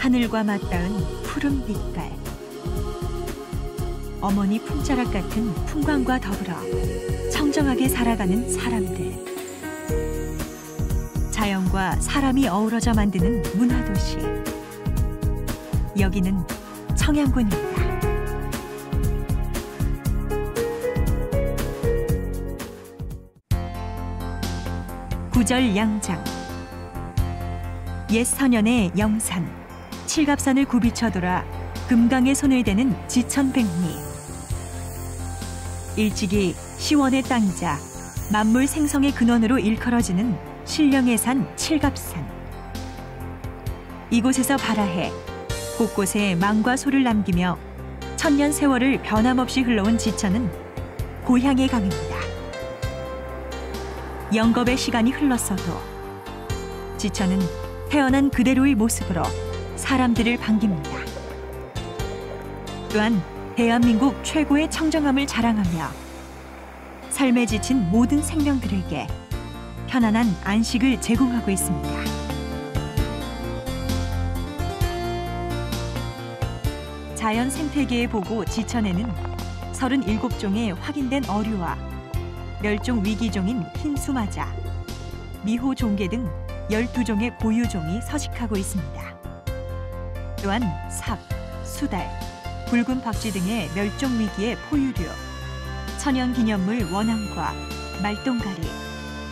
하늘과 맞닿은 푸른 빛깔. 어머니 품자락 같은 풍광과 더불어 청정하게 살아가는 사람들. 자연과 사람이 어우러져 만드는 문화도시. 여기는 청양군입니다. 구절 양장. 옛 선현의 영산, 칠갑산을 굽이쳐 돌아 금강에 손을 대는 지천백리. 일찍이 시원의 땅이자 만물 생성의 근원으로 일컬어지는 신령의 산 칠갑산. 이곳에서 발아해 곳곳에 망과 소를 남기며 천년 세월을 변함없이 흘러온 지천은 고향의 강입니다. 영겁의 시간이 흘렀어도 지천은 태어난 그대로의 모습으로 사람들을 반깁니다. 또한 대한민국 최고의 청정함을 자랑하며 삶에 지친 모든 생명들에게 편안한 안식을 제공하고 있습니다. 자연 생태계의 보고 지천에는 37종의 확인된 어류와 멸종 위기종인 흰수마자, 미호종개 등 12종의 고유종이 서식하고 있습니다. 또한 삽, 수달, 붉은 박쥐 등의 멸종 위기의 포유류, 천연기념물 원앙과 말똥가리,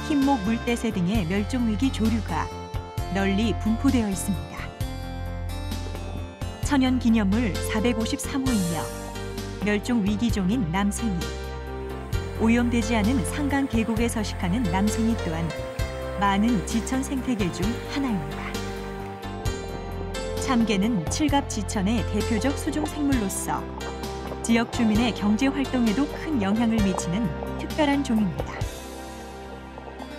흰목 물대새 등의 멸종 위기 조류가 널리 분포되어 있습니다. 천연기념물 453호이며 멸종 위기종인 남생이, 오염되지 않은 산강 계곡에 서식하는 남생이 또한 많은 지천 생태계 중 하나입니다. 참개는 칠갑 지천의 대표적 수중 생물로서 지역 주민의 경제 활동에도 큰 영향을 미치는 특별한 종입니다.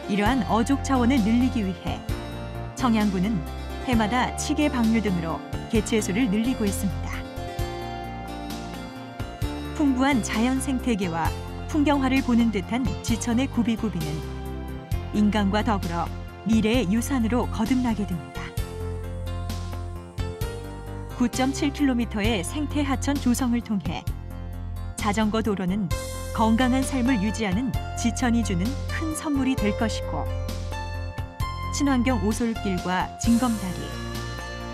이러한 어족 차원을 늘리기 위해 청양군은 해마다 치개 방류 등으로 개체수를 늘리고 있습니다. 풍부한 자연 생태계와 풍경화를 보는 듯한 지천의 구비구비는 인간과 더불어 미래의 유산으로 거듭나게 됩니다. 9.7km의 생태 하천 조성을 통해 자전거 도로는 건강한 삶을 유지하는 지천이 주는 큰 선물이 될 것이고, 친환경 오솔길과 징검다리,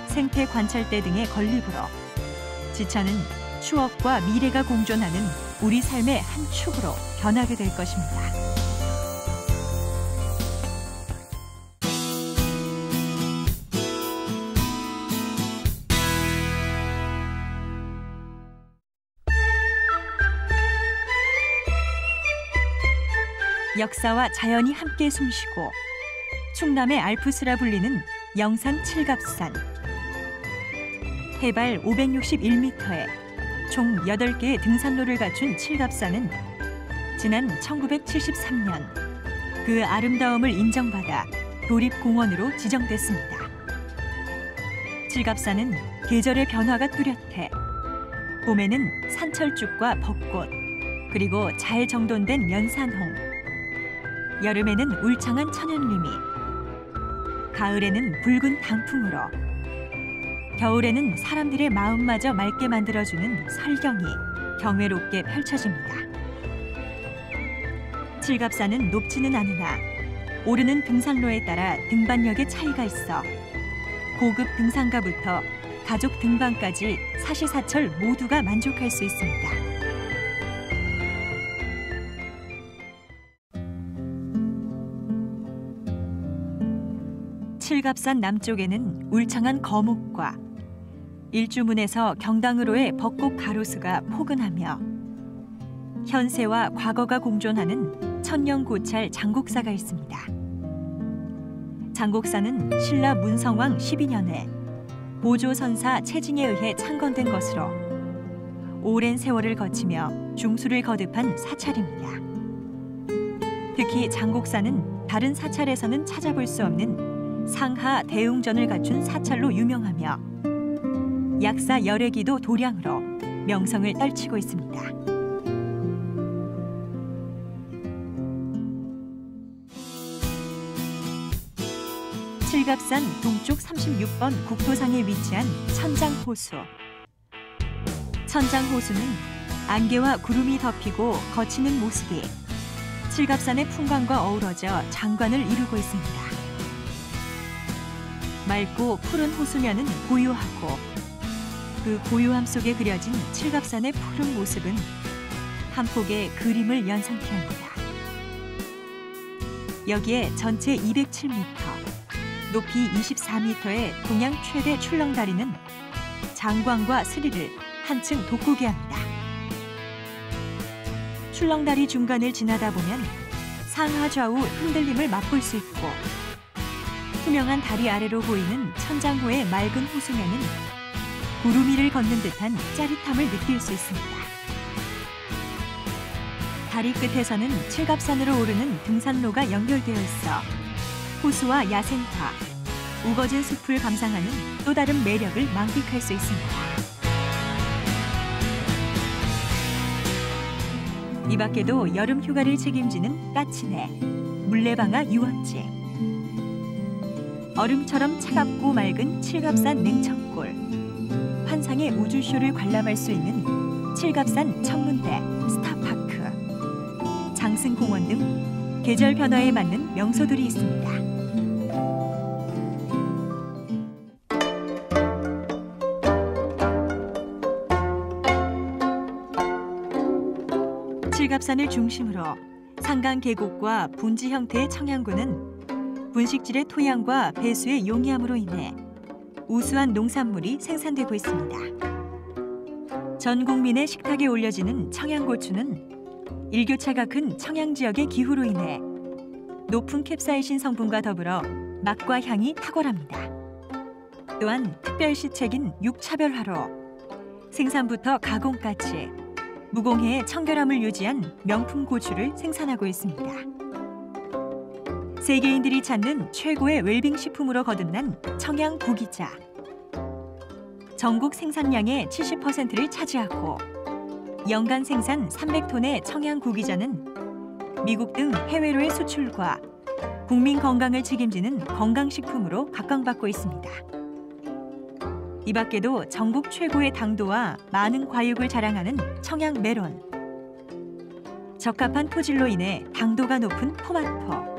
생태 관찰대 등의 건립으로 지천은 추억과 미래가 공존하는 우리 삶의 한 축으로 변하게 될 것입니다. 역사와 자연이 함께 숨쉬고 충남의 알프스라 불리는 영산 칠갑산. 해발 561m에 총 8개의 등산로를 갖춘 칠갑산은 지난 1973년 그 아름다움을 인정받아 도립공원으로 지정됐습니다. 칠갑산은 계절의 변화가 뚜렷해 봄에는 산철쭉과 벚꽃, 그리고 잘 정돈된 연산홍, 여름에는 울창한 천연림이, 가을에는 붉은 단풍으로, 겨울에는 사람들의 마음마저 맑게 만들어주는 설경이 경외롭게 펼쳐집니다. 칠갑산은 높지는 않으나 오르는 등산로에 따라 등반력의 차이가 있어 고급 등산가부터 가족 등반까지 사시사철 모두가 만족할 수 있습니다. 칠갑산 남쪽에는 울창한 거목과 일주문에서 경당으로의 벚꽃 가로수가 포근하며 현세와 과거가 공존하는 천년고찰 장곡사가 있습니다. 장곡사는 신라 문성왕 12년에 보조선사 채징에 의해 창건된 것으로 오랜 세월을 거치며 중수를 거듭한 사찰입니다. 특히 장곡사는 다른 사찰에서는 찾아볼 수 없는 상하 대웅전을 갖춘 사찰로 유명하며 약사 열애기도 도량으로 명성을 떨치고 있습니다. 칠갑산 동쪽 36번 국토상에 위치한 천장호수. 천장호수는 안개와 구름이 덮이고 거치는 모습이 칠갑산의 풍광과 어우러져 장관을 이루고 있습니다. 맑고 푸른 호수면은 고요하고 그 고요함 속에 그려진 칠갑산의 푸른 모습은 한 폭의 그림을 연상케 합니다. 여기에 전체 207m, 높이 24m의 동양 최대 출렁다리는 장관과 스릴을 한층 돋구게 합니다. 출렁다리 중간을 지나다 보면 상하 좌우 흔들림을 맛볼 수 있고 투명한 다리 아래로 보이는 천장호의 맑은 호수면은 구름 위를 걷는 듯한 짜릿함을 느낄 수 있습니다. 다리 끝에서는 칠갑산으로 오르는 등산로가 연결되어 있어 호수와 야생화, 우거진 숲을 감상하는 또 다른 매력을 만끽할 수 있습니다. 이 밖에도 여름 휴가를 책임지는 까치네, 물레방아 유원지, 얼음처럼 차갑고 맑은 칠갑산 냉천골, 환상의 우주쇼를 관람할 수 있는 칠갑산 천문대 스타파크, 장승공원 등 계절 변화에 맞는 명소들이 있습니다. 칠갑산을 중심으로 산간 계곡과 분지 형태의 청양고는 분식질의 토양과 배수의 용이함으로 인해 우수한 농산물이 생산되고 있습니다. 전 국민의 식탁에 올려지는 청양고추는 일교차가 큰 청양 지역의 기후로 인해 높은 캡사이신 성분과 더불어 맛과 향이 탁월합니다. 또한 특별시책인 육차별화로 생산부터 가공까지 무공해의 청결함을 유지한 명품 고추를 생산하고 있습니다. 세계인들이 찾는 최고의 웰빙 식품으로 거듭난 청양 구기자. 전국 생산량의 70%를 차지하고 연간 생산 300톤의 청양 구기자는 미국 등 해외로의 수출과 국민 건강을 책임지는 건강식품으로 각광받고 있습니다. 이 밖에도 전국 최고의 당도와 많은 과육을 자랑하는 청양 메론, 적합한 토질로 인해 당도가 높은 토마토,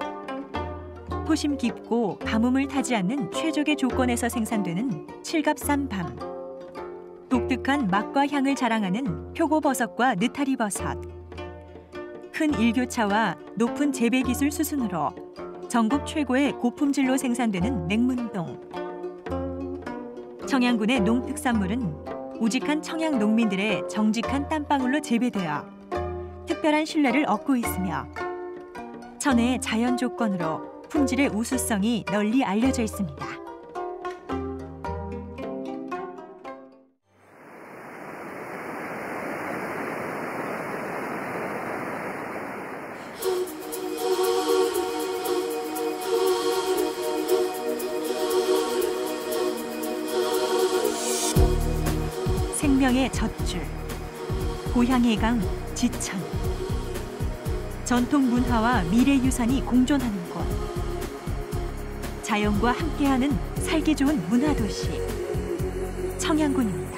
토심 깊고 가뭄을 타지 않는 최적의 조건에서 생산되는 칠갑산 밤, 독특한 맛과 향을 자랑하는 표고버섯과 느타리버섯, 큰 일교차와 높은 재배기술 수준으로 전국 최고의 고품질로 생산되는 맹문동. 청양군의 농특산물은 우직한 청양 농민들의 정직한 땀방울로 재배되어 특별한 신뢰를 얻고 있으며 천혜의 자연 조건으로 품질의 우수성이 널리 알려져 있습니다. 생명의 젖줄, 고향의 강 지천. 전통 문화와 미래 유산이 공존하는 곳. 자연과 함께하는 살기 좋은 문화도시 청양군입니다.